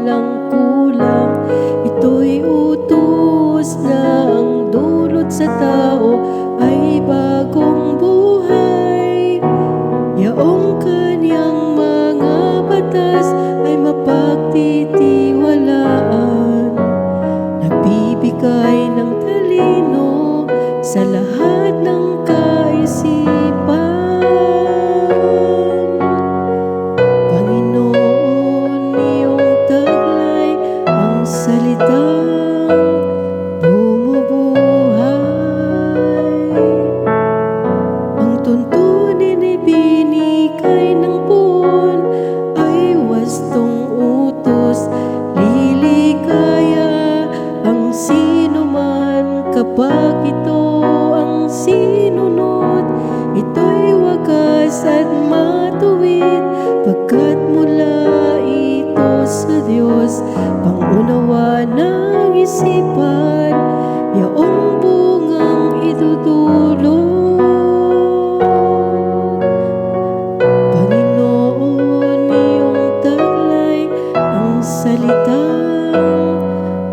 walang kulang. Ito'y utos na ang dulot sa tao ay bagong buhay. Yaong kanyang mga batas ay mapagtitiwalaan, nagbibigay ng talino sa lahat ng kaisipan. Panginoon, iyong taglay ang salitang bumubuhay. Ang tuntunin ay binigay ng puon, ay wastong utos, liligaya ang sino man kapag ito ang sinunod. Ito'y wagas at matuwid, pagkat mula ito sa Diyos. Pangunawa ng isipan, yaong bungang idudulot. Panginoon, iyong taglay ang salitang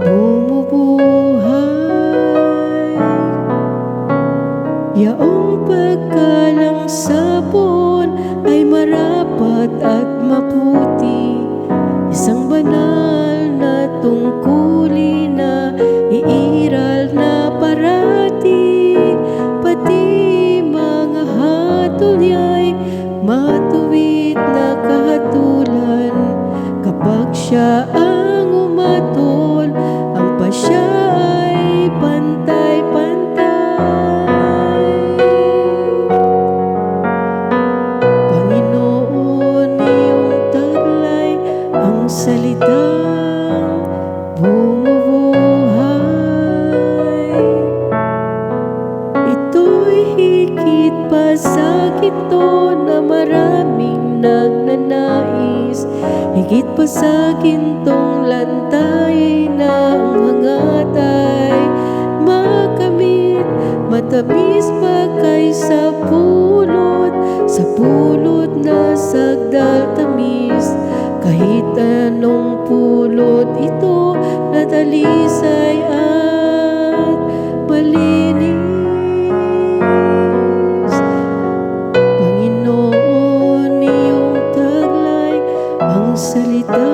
bumubuhay. Yaong paggalang sa puon ay marapat at maputi, isang banal na tungkulin na iiral na parati. Pati mga hatol niya'y matuwid na kahatulan. Kapag siya ang umatol, ang pasya ay pantay-pantay. Panginoon, iyong taglay ang salitang bumubuhay. Ito'y higit pa sa ginto na maraming nagnanais, higit pa sa gintong lantay na ang hangat ay makamit. Matamis pa kaysa sa pulot na sagdal tamis. Kahit anong pulot ito na dalisay at malinis. Panginoon, iyong taglay ang salita